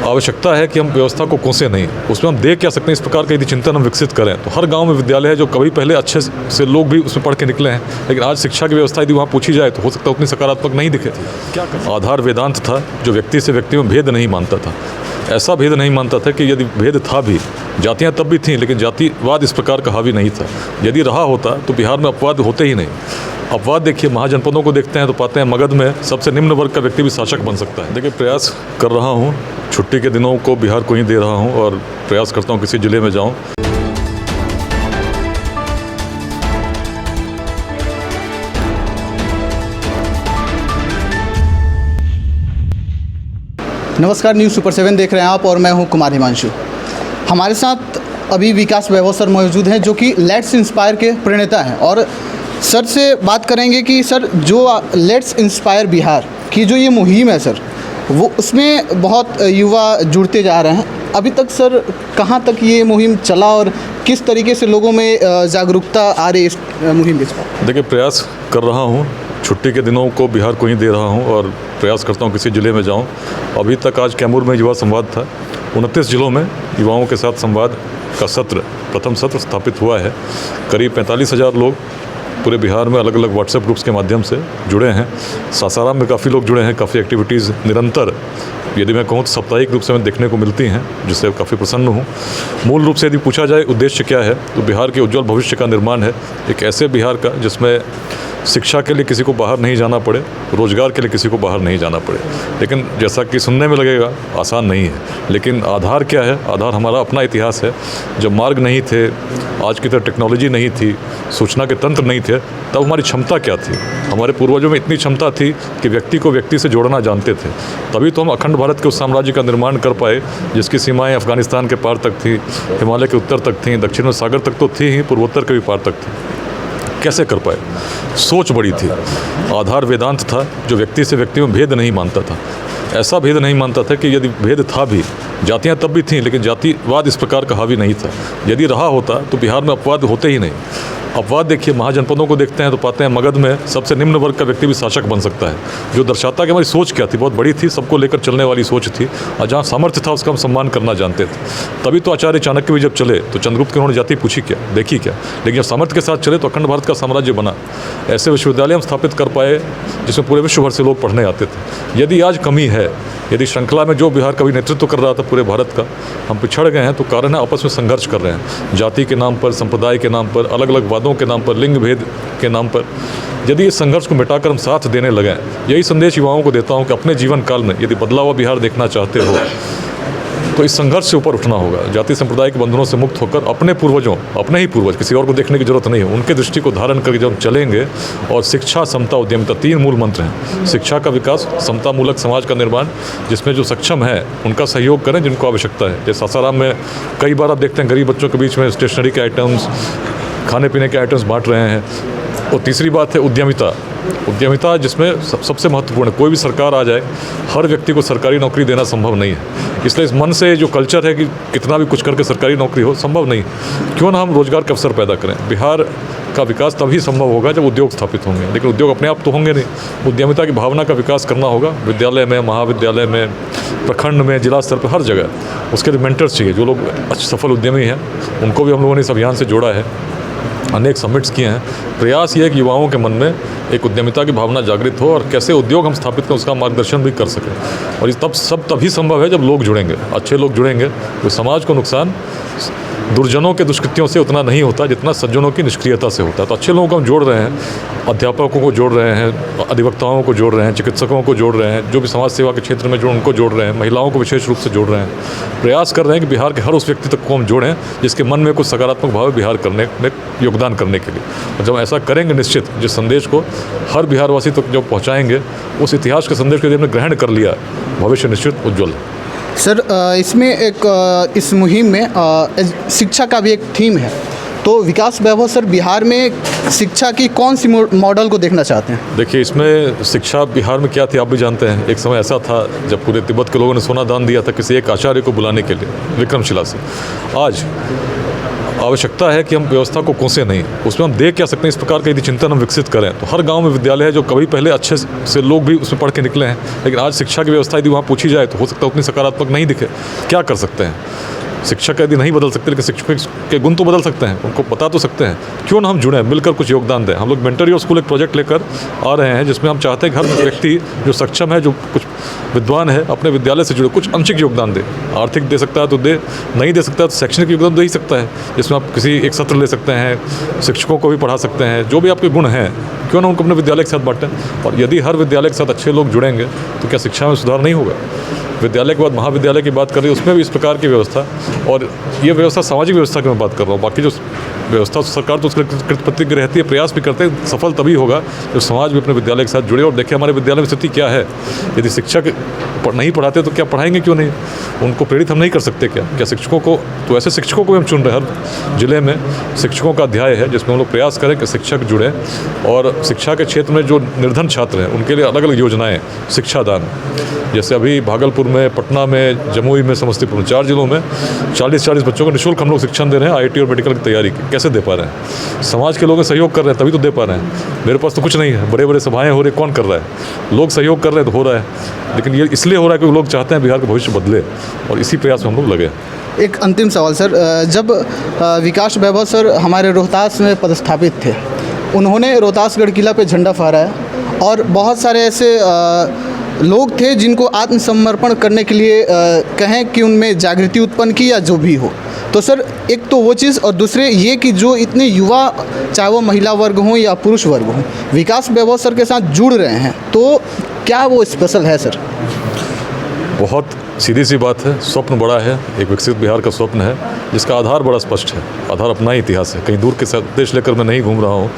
आवश्यकता है कि हम व्यवस्था को कोसें नहीं, उसमें हम देख क्या सकते हैं। इस प्रकार का यदि चिंतन हम विकसित करें तो हर गांव में विद्यालय है जो कभी पहले अच्छे से लोग भी उसमें पढ़ के निकले हैं, लेकिन आज शिक्षा की व्यवस्था यदि वहाँ पूछी जाए तो हो सकता है उतनी सकारात्मक नहीं दिखे। क्या आधार वेदांत था जो व्यक्ति से व्यक्ति में भेद नहीं मानता था। ऐसा भेद नहीं मानता था कि यदि भेद था भी, जातियाँ तब भी थीं, लेकिन जातिवाद इस प्रकार का हावी नहीं था। यदि रहा होता तो बिहार में अपवाद होते ही नहीं। अपवाद देखिए, महाजनपदों को देखते हैं तो पाते हैं मगध में सबसे निम्न वर्ग का व्यक्ति भी शासक बन सकता है। देखिए, प्रयास कर रहा हूँ, छुट्टी के दिनों को बिहार को ही दे रहा हूँ और प्रयास करता हूँ किसी ज़िले में जाऊँ। नमस्कार, न्यूज़ सुपर 7 देख रहे हैं आप और मैं हूं कुमार हिमांशु। हमारे साथ अभी विकास वैभव सर मौजूद हैं जो कि लेट्स इंस्पायर के प्रणेता हैं और सर से बात करेंगे कि सर जो लेट्स इंस्पायर बिहार की जो ये मुहिम है सर, वो उसमें बहुत युवा जुड़ते जा रहे हैं। अभी तक सर कहाँ तक ये मुहिम चला और किस तरीके से लोगों में जागरूकता आ रही है इस मुहिम के? देखिए, प्रयास कर रहा हूँ, छुट्टी के दिनों को बिहार को ही दे रहा हूँ और प्रयास करता हूँ किसी ज़िले में जाऊँ। अभी तक आज कैमूर में युवा संवाद था। 29 ज़िलों में युवाओं के साथ संवाद का प्रथम सत्र स्थापित हुआ है। करीब 45,000 लोग पूरे बिहार में अलग अलग व्हाट्सएप ग्रुप्स के माध्यम से जुड़े हैं। सासाराम में काफ़ी लोग जुड़े हैं। काफ़ी एक्टिविटीज़ निरंतर, यदि मैं कहूँ तो साप्ताहिक रूप से हमें देखने को मिलती हैं, जिससे काफ़ी प्रसन्न हूँ। मूल रूप से यदि पूछा जाए उद्देश्य क्या है, तो बिहार के उज्जवल भविष्य का निर्माण है। एक ऐसे बिहार का जिसमें शिक्षा के लिए किसी को बाहर नहीं जाना पड़े, रोजगार के लिए किसी को बाहर नहीं जाना पड़े। लेकिन जैसा कि सुनने में लगेगा आसान नहीं है, लेकिन आधार क्या है? आधार हमारा अपना इतिहास है। जब मार्ग नहीं थे, आज की तरह टेक्नोलॉजी नहीं थी, सूचना के तंत्र नहीं थे, तब हमारी क्षमता क्या थी? हमारे पूर्वजों में इतनी क्षमता थी कि व्यक्ति को व्यक्ति से जोड़ना जानते थे। तभी तो हम अखंड भारत के उस साम्राज्य का निर्माण कर पाए जिसकी सीमाएँ अफगानिस्तान के पार तक थी, हिमालय के उत्तर तक थी, दक्षिण में सागर तक तो थी ही, पूर्वोत्तर के भी पार तक थी। कैसे कर पाए? सोच बड़ी थी। आधार वेदांत था जो व्यक्ति से व्यक्ति में भेद नहीं मानता था। ऐसा भेद नहीं मानता था कि यदि भेद था भी, जातियाँ तब भी थीं, लेकिन जातिवाद इस प्रकार का हावी नहीं था। यदि रहा होता तो बिहार में अपवाद होते ही नहीं। अपवाद देखिए, महाजनपदों को देखते हैं तो पाते हैं मगध में सबसे निम्न वर्ग का व्यक्ति भी शासक बन सकता है, जो दर्शाता कि हमारी सोच क्या थी। बहुत बड़ी थी, सबको लेकर चलने वाली सोच थी और जहाँ सामर्थ्य था उसका हम सम्मान करना जानते थे। तभी तो आचार्य चाणक्य भी जब चले तो चंद्रगुप्त के उन्होंने जाति पूछी क्या, देखी क्या, लेकिन जब सामर्थ्य के साथ चले तो अखंड भारत का साम्राज्य बना। ऐसे विश्वविद्यालय हम स्थापित कर पाए जिसमें पूरे विश्व भर से लोग पढ़ने आते थे। यदि आज कमी है, यदि श्रृंखला में जो बिहार कभी नेतृत्व कर रहा था पूरे भारत का, हम पिछड़ गए हैं, तो कारण है आपस में संघर्ष कर रहे हैं। जाति के नाम पर, संप्रदाय के नाम पर, अलग अलग वादों के नाम पर, लिंग भेद के नाम पर। यदि इस संघर्ष को मिटाकर हम साथ देने लगें, यही संदेश युवाओं को देता हूं कि अपने जीवन काल में यदि बदला हुआ बिहार देखना चाहते हो तो इस संघर्ष से ऊपर उठना होगा। जाति संप्रदाय के बंधनों से मुक्त होकर अपने पूर्वजों, अपने ही पूर्वज, किसी और को देखने की जरूरत नहीं है, उनके दृष्टि को धारण करके जब हम चलेंगे। और शिक्षा, समता, उद्यमिता, 3 मूल मंत्र हैं। शिक्षा का विकास, समता मूलक समाज का निर्माण, जिसमें जो सक्षम है उनका सहयोग करें जिनको आवश्यकता है। जैसे सासाराम में कई बार आप देखते हैं गरीब बच्चों के बीच में स्टेशनरी के आइटम्स, खाने पीने के आइटम्स बांट रहे हैं। और तीसरी बात है उद्यमिता। उद्यमिता जिसमें सबसे महत्वपूर्ण है, कोई भी सरकार आ जाए, हर व्यक्ति को सरकारी नौकरी देना संभव नहीं है। इसलिए इस मन से जो कल्चर है कि कितना भी कुछ करके सरकारी नौकरी हो, संभव नहीं। क्यों ना हम रोजगार के अवसर पैदा करें? बिहार का विकास तभी संभव होगा जब उद्योग स्थापित होंगे, लेकिन उद्योग अपने आप तो होंगे नहीं। उद्यमिता की भावना का विकास करना होगा विद्यालय में, महाविद्यालय में, प्रखंड में, जिला स्तर पर, हर जगह। उसके लिए मेंटर्स चाहिए। जो लोग सफल उद्यमी हैं उनको भी हम लोगों ने इस अभियान से जोड़ा है, अनेक समिट्स किए हैं। प्रयास ये है कि युवाओं के मन में एक उद्यमिता की भावना जागृत हो और कैसे उद्योग हम स्थापित करें उसका मार्गदर्शन भी कर सकें। और तब सब तभी संभव है जब लोग जुड़ेंगे, अच्छे लोग जुड़ेंगे। तो समाज को नुकसान दुर्जनों के दुष्कृत्यों से उतना नहीं होता जितना सज्जनों की निष्क्रियता से होता है। तो अच्छे लोगों को हम जोड़ रहे हैं, अध्यापकों को जोड़ रहे हैं, अधिवक्ताओं को जोड़ रहे हैं, चिकित्सकों को जोड़ रहे हैं, जो भी समाज सेवा के क्षेत्र में जो उनको जोड़ रहे हैं, महिलाओं को विशेष रूप से जोड़ रहे हैं। प्रयास कर रहे हैं कि बिहार के हर उस व्यक्ति तक को हम जोड़ें जिसके मन में कुछ सकारात्मक भाव है बिहार करने में योगदान करने के लिए। और जब ऐसा करेंगे, निश्चित जिस संदेश को हर बिहारवासी तक जो पहुँचाएंगे, उस इतिहास के संदेश को यदि हमने ग्रहण कर लिया, भविष्य निश्चित उज्ज्वल है। सर, इसमें एक इस मुहिम में शिक्षा का भी एक थीम है, तो विकास वैभव सर बिहार में शिक्षा की कौन सी मॉडल को देखना चाहते हैं? देखिए, इसमें शिक्षा बिहार में क्या थी आप भी जानते हैं। एक समय ऐसा था जब पूरे तिब्बत के लोगों ने सोना दान दिया था किसी एक आचार्य को बुलाने के लिए विक्रमशिला से। आज आवश्यकता है कि हम व्यवस्था को कोसें नहीं, उसमें हम देख क्या सकते हैं। इस प्रकार का यदि चिंतन हम विकसित करें तो हर गांव में विद्यालय है, जो कभी पहले अच्छे से लोग भी उसमें पढ़ के निकले हैं, लेकिन आज शिक्षा की व्यवस्था यदि वहाँ पूछी जाए तो हो सकता है उतनी सकारात्मक नहीं दिखे। क्या कर सकते हैं? शिक्षक यदि नहीं बदल सकते, लेकिन शिक्षकों के गुण तो बदल सकते हैं, उनको बता तो सकते हैं। क्यों ना हम जुड़ें, मिलकर कुछ योगदान दें। हम लोग मेंटर योर स्कूल एक प्रोजेक्ट लेकर आ रहे हैं, जिसमें हम चाहते हैं कि हर व्यक्ति जो सक्षम है, जो कुछ विद्वान है, अपने विद्यालय से जुड़े, कुछ आंशिक योगदान दे। आर्थिक दे सकता है तो दे, नहीं दे सकता है तो शैक्षणिक योगदान दे ही सकता है, जिसमें आप किसी एक सत्र ले सकते हैं, शिक्षकों को भी पढ़ा सकते हैं। जो भी आपके गुण हैं, क्यों ना उनको अपने विद्यालय के साथ बांटें। और यदि हर विद्यालय के साथ अच्छे लोग जुड़ेंगे तो क्या शिक्षा में सुधार नहीं होगा? विद्यालय के बाद महाविद्यालय की बात करें, उसमें भी इस प्रकार की व्यवस्था, और ये व्यवस्था सामाजिक व्यवस्था की मैं बात कर रहा हूँ। बाकी जो व्यवस्था सरकार तो उसके कृतप्रतिज्ञ रहती है, प्रयास भी करते हैं। सफल तभी होगा जब समाज भी अपने विद्यालय के साथ जुड़े और देखे हमारे विद्यालय में स्थिति क्या है। यदि शिक्षक नहीं पढ़ाते तो क्या पढ़ाएंगे, क्यों नहीं? उनको प्रेरित हम नहीं कर सकते क्या शिक्षकों को? तो ऐसे शिक्षकों को हम चुन रहे हैं। हर जिले में शिक्षकों का अध्याय है, जिसमें हम लोग प्रयास करें कि शिक्षक जुड़े, और शिक्षा के क्षेत्र में जो निर्धन छात्र हैं उनके लिए अलग अलग योजनाएं, शिक्षादान, जैसे अभी भागलपुर में, पटना में, जमुई में, समस्तीपुर में, 4 जिलों में 40-40 बच्चों को निःशुल्क हम लोग शिक्षण दे रहे हैं। IIT और मेडिकल की तैयारी कैसे दे पा रहे हैं? समाज के लोग सहयोग कर रहे हैं, तभी तो दे पा रहे हैं। मेरे पास तो कुछ नहीं है, बड़े बड़े सभाएं हो रही, कौन कर रहा है? लोग सहयोग कर रहे हैं तो हो रहा है। लेकिन ये इसलिए हो रहा है क्योंकि लोग चाहते हैं बिहार का भविष्य बदले, और इसी प्रयास में हम लोग लगे। एक अंतिम सवाल सर, जब विकास वैभव सर हमारे रोहतास में पदस्थापित थे, उन्होंने रोहतासगढ़ किला पे झंडा फहराया, और बहुत सारे ऐसे लोग थे जिनको आत्मसमर्पण करने के लिए कहें कि उनमें जागृति उत्पन्न की या जो भी हो। तो सर, एक तो वो चीज़, और दूसरे ये कि जो इतने युवा, चाहे वो महिला वर्ग हों या पुरुष वर्ग हों, विकास वैभव सर के साथ जुड़ रहे हैं, तो क्या वो स्पेशल है सर? बहुत सीधी सी बात है, स्वप्न बड़ा है, एक विकसित बिहार का स्वप्न है, जिसका आधार बड़ा स्पष्ट है। आधार अपना ही इतिहास है, कहीं दूर के देश लेकर मैं नहीं घूम रहा हूँ।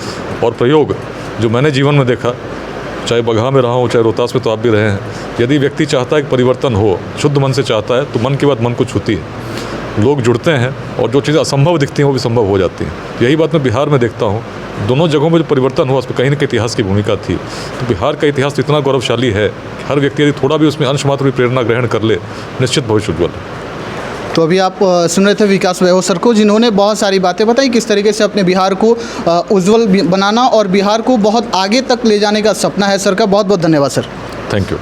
और प्रयोग जो मैंने जीवन में देखा, चाहे बगहा में रहा हूँ, चाहे रोहतास में, तो आप भी रहे हैं। यदि व्यक्ति चाहता है कि परिवर्तन हो, शुद्ध मन से चाहता है, तो मन की बात मन को छूती है। लोग जुड़ते हैं और जो चीज़ें असंभव दिखती हैं वो भी संभव हो जाती हैं। यही बात मैं बिहार में देखता हूँ। दोनों जगहों में जो परिवर्तन हुआ, उसमें कहीं न कहीं इतिहास की भूमिका थी। तो बिहार का इतिहास तो इतना गौरवशाली है, हर व्यक्ति यदि थोड़ा भी उसमें अंश मात्र भी प्रेरणा ग्रहण कर ले, निश्चित भविष्य उज्ज्वल है। तो अभी आप सुन रहे थे विकास वैभव सर को, जिन्होंने बहुत सारी बातें बताई, किस तरीके से अपने बिहार को उज्ज्वल बनाना और बिहार को बहुत आगे तक ले जाने का सपना है सर का। बहुत बहुत धन्यवाद सर। Thank you.